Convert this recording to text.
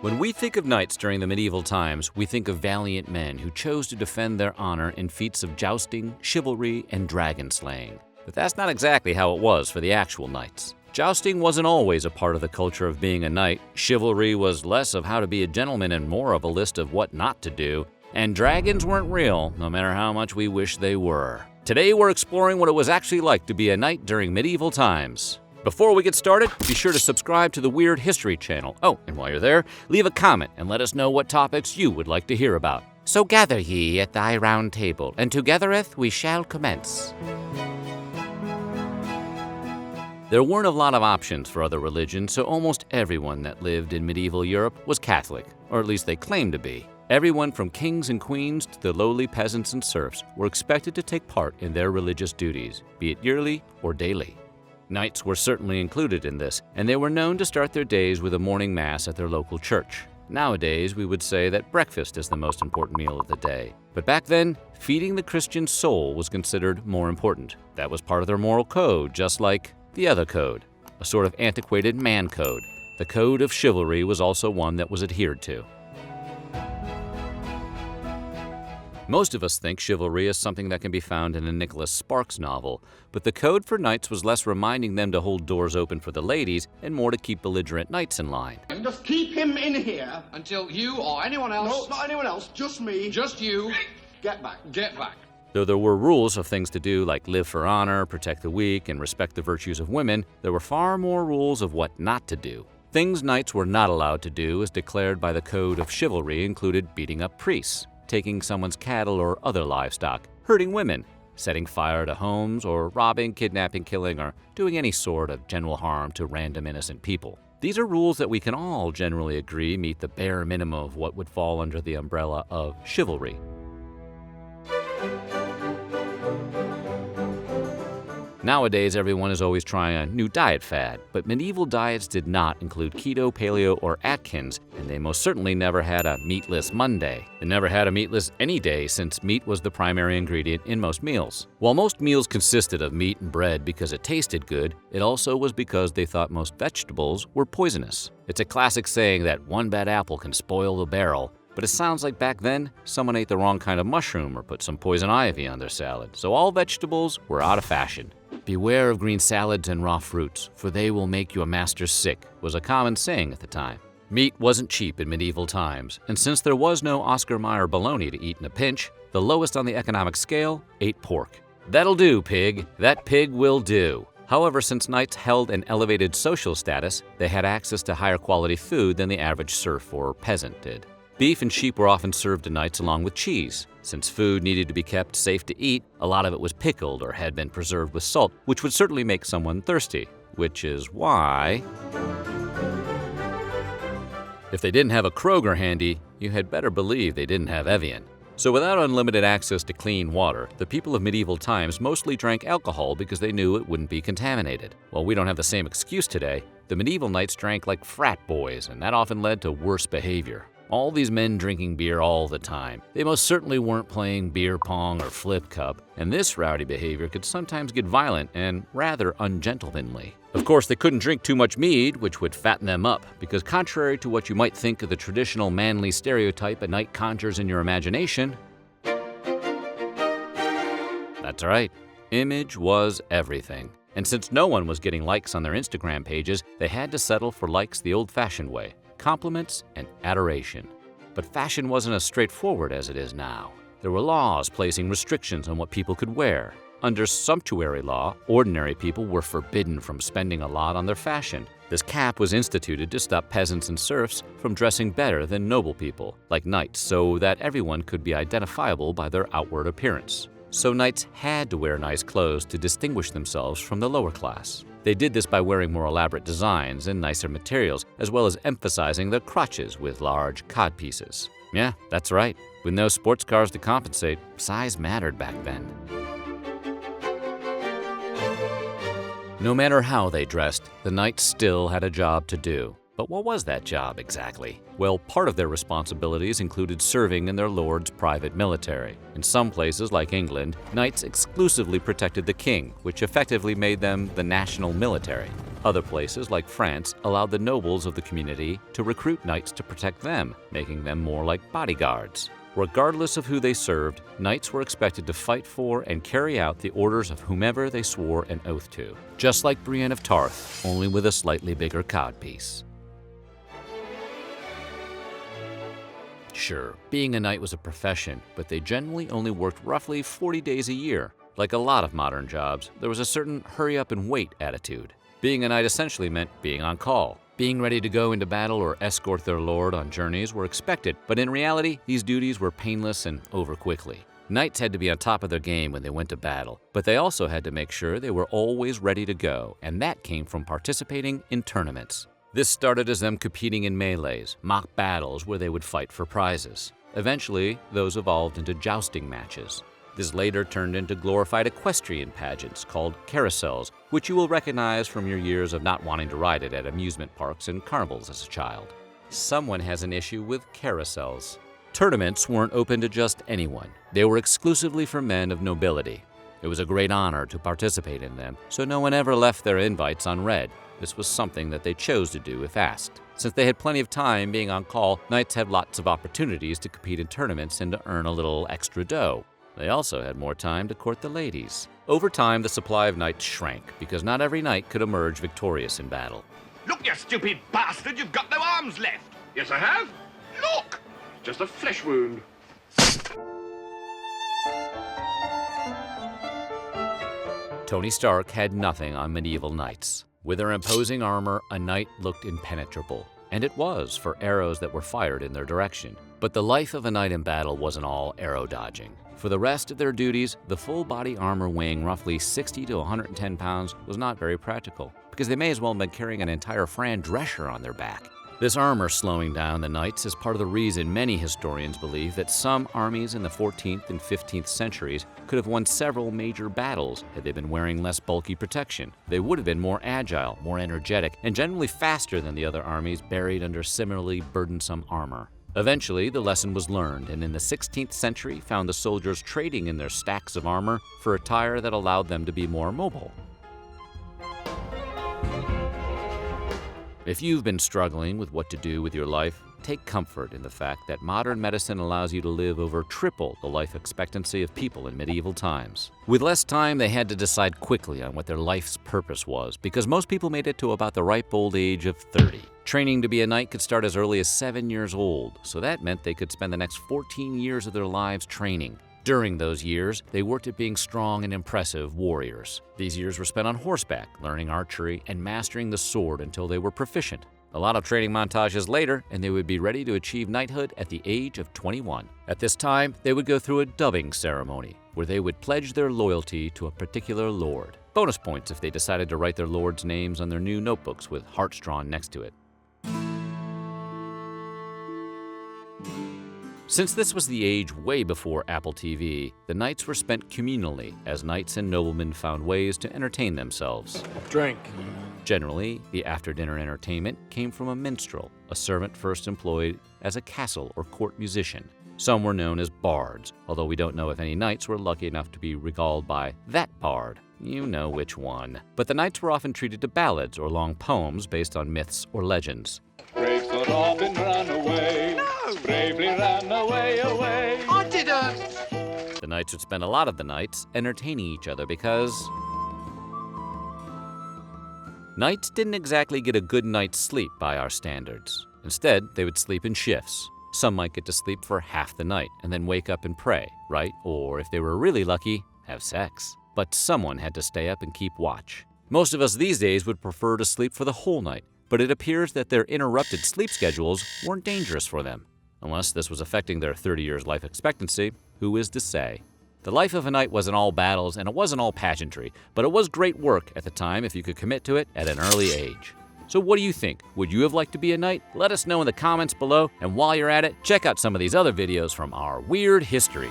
When we think of knights during the medieval times, we think of valiant men who chose to defend their honor in feats of jousting, chivalry, and dragon slaying. But that's not exactly how it was for the actual knights. Jousting wasn't always a part of the culture of being a knight, chivalry was less of how to be a gentleman and more of a list of what not to do, and dragons weren't real, no matter how much we wish they were. Today we're exploring what it was actually like to be a knight during medieval times. Before we get started, be sure to subscribe to the Weird History channel. Oh, and while you're there, leave a comment and let us know what topics you would like to hear about. So gather ye at thy round table, and togethereth we shall commence. There weren't a lot of options for other religions, so almost everyone that lived in medieval Europe was Catholic, or at least they claimed to be. Everyone from kings and queens to the lowly peasants and serfs were expected to take part in their religious duties, be it yearly or daily. Knights were certainly included in this, and they were known to start their days with a morning mass at their local church. Nowadays, we would say that breakfast is the most important meal of the day. But back then, feeding the Christian soul was considered more important. That was part of their moral code, just like the other code, a sort of antiquated man code. The code of chivalry was also one that was adhered to. Most of us think chivalry is something that can be found in a Nicholas Sparks novel, but the code for knights was less reminding them to hold doors open for the ladies and more to keep belligerent knights in line. Just keep him in here. Until you or anyone else... No, not anyone else, just me. Just you. Get back. Get back. Though there were rules of things to do like live for honor, protect the weak, and respect the virtues of women, there were far more rules of what not to do. Things knights were not allowed to do, as declared by the code of chivalry, included beating up priests, taking someone's cattle or other livestock, hurting women, setting fire to homes, or robbing, kidnapping, killing, or doing any sort of general harm to random innocent people. These are rules that we can all generally agree meet the bare minimum of what would fall under the umbrella of chivalry. Nowadays, everyone is always trying a new diet fad, but medieval diets did not include keto, paleo, or Atkins, and they most certainly never had a meatless Monday. They never had a meatless any day since meat was the primary ingredient in most meals. While most meals consisted of meat and bread because it tasted good, it also was because they thought most vegetables were poisonous. It's a classic saying that one bad apple can spoil the barrel, but it sounds like back then, someone ate the wrong kind of mushroom or put some poison ivy on their salad, so all vegetables were out of fashion. "Beware of green salads and raw fruits, for they will make your master sick," was a common saying at the time. Meat wasn't cheap in medieval times, and since there was no Oscar Mayer bologna to eat in a pinch, the lowest on the economic scale ate pork. That'll do, pig. That pig will do. However, since knights held an elevated social status, they had access to higher quality food than the average serf or peasant did. Beef and sheep were often served to knights along with cheese. Since food needed to be kept safe to eat, a lot of it was pickled or had been preserved with salt, which would certainly make someone thirsty, which is why if they didn't have a Kroger handy, you had better believe they didn't have Evian. So without unlimited access to clean water, the people of medieval times mostly drank alcohol because they knew it wouldn't be contaminated. While we don't have the same excuse today, the medieval knights drank like frat boys, and that often led to worse behavior. All these men drinking beer all the time. They most certainly weren't playing beer pong or flip cup, and this rowdy behavior could sometimes get violent and rather ungentlemanly. Of course, they couldn't drink too much mead, which would fatten them up, because contrary to what you might think of the traditional manly stereotype a knight conjures in your imagination, that's right, image was everything. And since no one was getting likes on their Instagram pages, they had to settle for likes the old-fashioned way. Compliments and adoration. But fashion wasn't as straightforward as it is now. There were laws placing restrictions on what people could wear. Under sumptuary law, ordinary people were forbidden from spending a lot on their fashion. This cap was instituted to stop peasants and serfs from dressing better than noble people, like knights, so that everyone could be identifiable by their outward appearance. So knights had to wear nice clothes to distinguish themselves from the lower class. They did this by wearing more elaborate designs and nicer materials, as well as emphasizing their crotches with large codpieces. Yeah, that's right. With no sports cars to compensate, size mattered back then. No matter how they dressed, the knights still had a job to do. But what was that job exactly? Well, part of their responsibilities included serving in their lord's private military. In some places, like England, knights exclusively protected the king, which effectively made them the national military. Other places, like France, allowed the nobles of the community to recruit knights to protect them, making them more like bodyguards. Regardless of who they served, knights were expected to fight for and carry out the orders of whomever they swore an oath to, just like Brienne of Tarth, only with a slightly bigger codpiece. Sure, being a knight was a profession, but they generally only worked roughly 40 days a year. Like a lot of modern jobs, there was a certain hurry-up-and-wait attitude. Being a knight essentially meant being on call. Being ready to go into battle or escort their lord on journeys were expected, but in reality, these duties were painless and over quickly. Knights had to be on top of their game when they went to battle, but they also had to make sure they were always ready to go, and that came from participating in tournaments. This started as them competing in melees, mock battles where they would fight for prizes. Eventually, those evolved into jousting matches. This later turned into glorified equestrian pageants called carousels, which you will recognize from your years of not wanting to ride it at amusement parks and carnivals as a child. Someone has an issue with carousels. Tournaments weren't open to just anyone. They were exclusively for men of nobility. It was a great honor to participate in them, so no one ever left their invites unread. This was something that they chose to do if asked. Since they had plenty of time being on call, knights had lots of opportunities to compete in tournaments and to earn a little extra dough. They also had more time to court the ladies. Over time, the supply of knights shrank because not every knight could emerge victorious in battle. Look, you stupid bastard, you've got no arms left. Yes, I have. Look! Just a flesh wound. Tony Stark had nothing on medieval knights. With their imposing armor, a knight looked impenetrable. And it was for arrows that were fired in their direction. But the life of a knight in battle wasn't all arrow dodging. For the rest of their duties, the full body armor weighing roughly 60 to 110 pounds was not very practical, because they may as well have been carrying an entire Fran Drescher on their back. This armor slowing down the knights is part of the reason many historians believe that some armies in the 14th and 15th centuries could have won several major battles had they been wearing less bulky protection. They would have been more agile, more energetic, and generally faster than the other armies buried under similarly burdensome armor. Eventually, the lesson was learned, and in the 16th century found the soldiers trading in their stacks of armor for attire that allowed them to be more mobile. If you've been struggling with what to do with your life, take comfort in the fact that modern medicine allows you to live over triple the life expectancy of people in medieval times. With less time, they had to decide quickly on what their life's purpose was, because most people made it to about the ripe old age of 30. Training to be a knight could start as early as 7 years old, so that meant they could spend the next 14 years of their lives training. During those years, they worked at being strong and impressive warriors. These years were spent on horseback, learning archery, and mastering the sword until they were proficient. A lot of training montages later, and they would be ready to achieve knighthood at the age of 21. At this time, they would go through a dubbing ceremony, where they would pledge their loyalty to a particular lord. Bonus points if they decided to write their lords' names on their new notebooks with hearts drawn next to it. Since this was the age way before Apple TV, the nights were spent communally as knights and noblemen found ways to entertain themselves. Drink. Generally, the after-dinner entertainment came from a minstrel, a servant first employed as a castle or court musician. Some were known as bards, although we don't know if any knights were lucky enough to be regaled by that bard. You know which one. But the knights were often treated to ballads or long poems based on myths or legends. Brave Sir Robin ran away. No! Bravely ran away, away. I didn't! The knights would spend a lot of the nights entertaining each other because knights didn't exactly get a good night's sleep by our standards. Instead, they would sleep in shifts. Some might get to sleep for half the night and then wake up and pray, right? Or if they were really lucky, have sex. But someone had to stay up and keep watch. Most of us these days would prefer to sleep for the whole night, but it appears that their interrupted sleep schedules weren't dangerous for them. Unless this was affecting their 30 years life expectancy, who is to say? The life of a knight wasn't all battles and it wasn't all pageantry, but it was great work at the time if you could commit to it at an early age. So what do you think? Would you have liked to be a knight? Let us know in the comments below, and while you're at it, check out some of these other videos from our weird history.